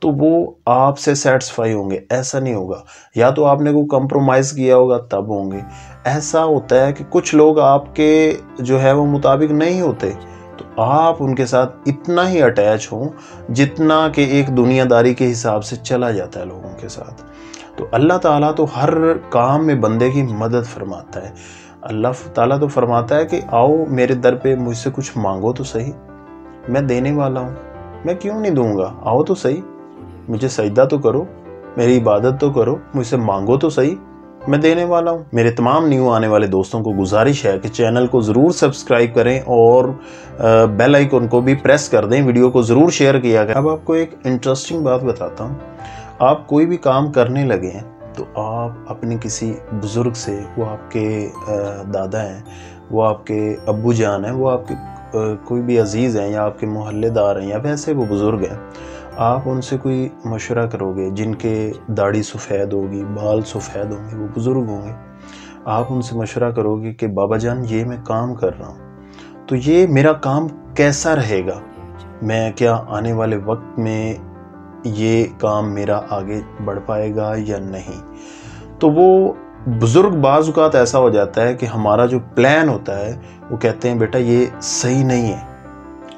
تو وہ آپ سے سیٹسفائی ہوں گے، ایسا نہیں ہوگا۔ یا تو آپ نے کوئی کمپرومائز کیا ہوگا تب ہوں گے۔ ایسا ہوتا ہے کہ کچھ لوگ آپ کے جو ہے وہ مطابق نہیں ہوتے، تو آپ ان کے ساتھ اتنا ہی اٹیچ ہوں جتنا کہ ایک دنیا داری کے حساب سے چلا جاتا ہے لوگوں کے ساتھ۔ تو اللہ تعالیٰ تو ہر کام میں بندے کی مدد فرماتا ہے۔ اللہ تعالیٰ تو فرماتا ہے کہ آؤ میرے در پہ مجھ سے کچھ مانگو تو صحیح، میں دینے والا ہوں، میں کیوں نہیں دوں گا، آؤ تو صحیح، مجھے سجدہ تو کرو، میری عبادت تو کرو، مجھ سے مانگو تو صحیح، میں دینے والا ہوں۔ میرے تمام نیو آنے والے دوستوں کو گزارش ہے کہ چینل کو ضرور سبسکرائب کریں اور بیل آئیکن کو بھی پریس کر دیں، ویڈیو کو ضرور شیئر کیا کریں۔ اب آپ کو ایک انٹرسٹنگ بات بتاتا ہوں۔ آپ کوئی بھی کام کرنے لگے ہیں تو آپ اپنے کسی بزرگ سے، وہ آپ کے دادا ہیں، وہ آپ کے ابو جان ہیں، وہ آپ کے کوئی بھی عزیز ہیں، یا آپ کے محلے دار ہیں، یا ویسے وہ بزرگ ہیں، آپ ان سے کوئی مشورہ کرو گے جن کے داڑھی سفید ہوگی، بال سفید ہوں گے، وہ بزرگ ہوں گے، آپ ان سے مشورہ کرو گے کہ بابا جان یہ میں کام کر رہا ہوں تو یہ میرا کام کیسا رہے گا، میں کیا آنے والے وقت میں یہ کام میرا آگے بڑھ پائے گا یا نہیں۔ تو وہ بزرگ بعض اوقات ایسا ہو جاتا ہے کہ ہمارا جو پلان ہوتا ہے وہ کہتے ہیں بیٹا یہ صحیح نہیں ہے،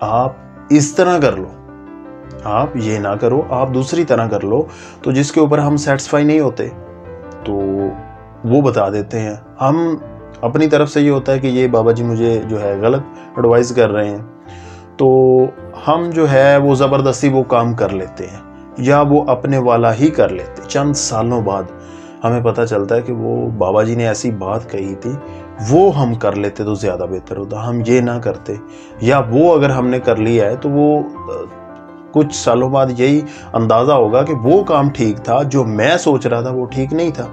آپ اس طرح کر لو، آپ یہ نہ کرو، آپ دوسری طرح کر لو۔ تو جس کے اوپر ہم سیٹسفائی نہیں ہوتے تو وہ بتا دیتے ہیں۔ ہم اپنی طرف سے یہ ہوتا ہے کہ یہ بابا جی مجھے جو ہے غلط ایڈوائز کر رہے ہیں، تو ہم جو ہے وہ زبردستی وہ کام کر لیتے ہیں، یا وہ اپنے والا ہی کر لیتے۔ چند سالوں بعد ہمیں پتہ چلتا ہے کہ وہ بابا جی نے ایسی بات کہی تھی، وہ ہم کر لیتے تو زیادہ بہتر ہوتا، ہم یہ نہ کرتے۔ یا وہ اگر ہم نے کر لیا ہے تو وہ کچھ سالوں بعد یہی اندازہ ہوگا کہ وہ کام ٹھیک تھا، جو میں سوچ رہا تھا وہ ٹھیک نہیں تھا،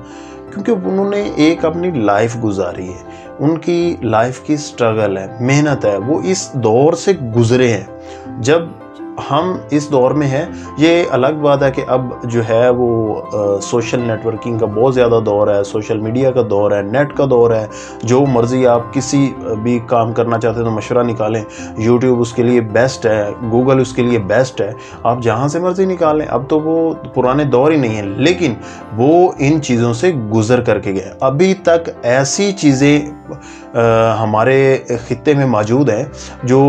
کیونکہ انہوں نے ایک اپنی لائف گزاری ہے، ان کی لائف کی سٹرگل ہے، محنت ہے، وہ اس دور سے گزرے ہیں۔ جب ہم اس دور میں ہیں، یہ الگ بات ہے کہ اب جو ہے وہ سوشل نیٹ ورکنگ کا بہت زیادہ دور ہے، سوشل میڈیا کا دور ہے، نیٹ کا دور ہے، جو مرضی آپ کسی بھی کام کرنا چاہتے ہیں تو مشورہ نکالیں، یوٹیوب اس کے لیے بیسٹ ہے، گوگل اس کے لیے بیسٹ ہے، آپ جہاں سے مرضی نکالیں۔ اب تو وہ پرانے دور ہی نہیں ہیں، لیکن وہ ان چیزوں سے گزر کر کے گئے۔ ابھی تک ایسی چیزیں ہمارے خطے میں موجود ہیں جو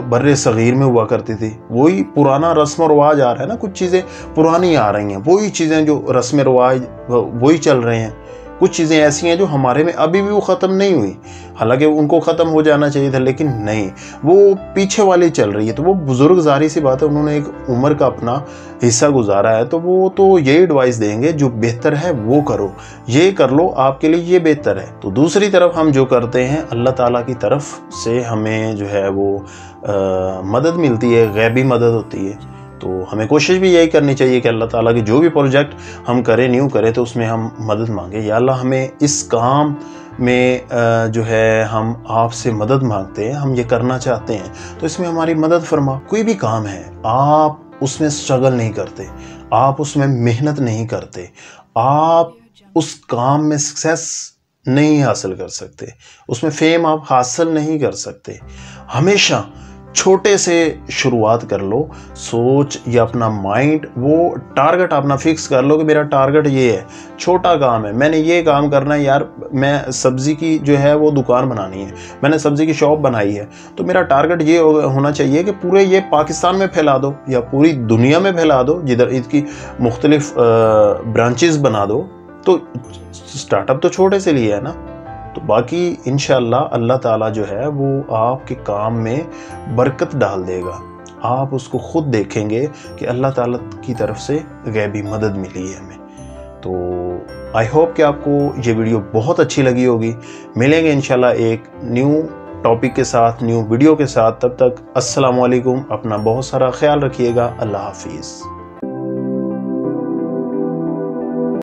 بر صغیر میں ہوا کرتی تھی، وہی پرانا رسم و رواج آ رہا ہے نا، کچھ چیزیں پرانی آ رہی ہیں، وہی چیزیں جو رسم و رواج وہی چل رہے ہیں۔ کچھ چیزیں ایسی ہیں جو ہمارے میں ابھی بھی وہ ختم نہیں ہوئی، حالانکہ ان کو ختم ہو جانا چاہیے تھا، لیکن نہیں، وہ پیچھے والی چل رہی ہے۔ تو وہ بزرگ ظاہر سی بات ہے، انہوں نے ایک عمر کا اپنا حصہ گزارا ہے، تو وہ تو یہ ایڈوائس دیں گے جو بہتر ہے وہ کرو، یہ کر لو، آپ کے لیے یہ بہتر ہے۔ تو دوسری طرف ہم جو کرتے ہیں، اللہ تعالیٰ کی طرف سے ہمیں جو ہے وہ مدد ملتی ہے، غیبی مدد ہوتی ہے۔ تو ہمیں کوشش بھی یہی کرنی چاہیے کہ اللہ تعالیٰ کی جو بھی پروجیکٹ ہم کریں نیو کریں تو اس میں ہم مدد مانگیں، یا اللہ ہمیں اس کام میں جو ہے ہم آپ سے مدد مانگتے ہیں، ہم یہ کرنا چاہتے ہیں تو اس میں ہماری مدد فرما۔ کوئی بھی کام ہے، آپ اس میں سٹرگل نہیں کرتے، آپ اس میں محنت نہیں کرتے، آپ اس کام میں سکسیس نہیں حاصل کر سکتے، اس میں فیم آپ حاصل نہیں کر سکتے۔ ہمیشہ چھوٹے سے شروعات کر لو، سوچ یا اپنا مائنڈ، وہ ٹارگٹ اپنا فکس کر لو کہ میرا ٹارگٹ یہ ہے، چھوٹا کام ہے، میں نے یہ کام کرنا ہے، یار میں سبزی کی جو ہے وہ دکان بنانی ہے، میں نے سبزی کی شاپ بنائی ہے، تو میرا ٹارگٹ یہ ہونا چاہیے کہ پورے یہ پاکستان میں پھیلا دو یا پوری دنیا میں پھیلا دو، جدھر اس کی مختلف برانچز بنا دو۔ تو سٹارٹ اپ تو چھوٹے سے لیے ہے نا، تو باقی انشاءاللہ اللہ تعالیٰ جو ہے وہ آپ کے کام میں برکت ڈال دے گا، آپ اس کو خود دیکھیں گے کہ اللہ تعالیٰ کی طرف سے غیبی مدد ملی ہے ہمیں۔ تو آئی ہوپ کہ آپ کو یہ ویڈیو بہت اچھی لگی ہوگی۔ ملیں گے انشاءاللہ ایک نیو ٹاپک کے ساتھ، نیو ویڈیو کے ساتھ، تب تک السلام علیکم، اپنا بہت سارا خیال رکھیے گا، اللہ حافظ۔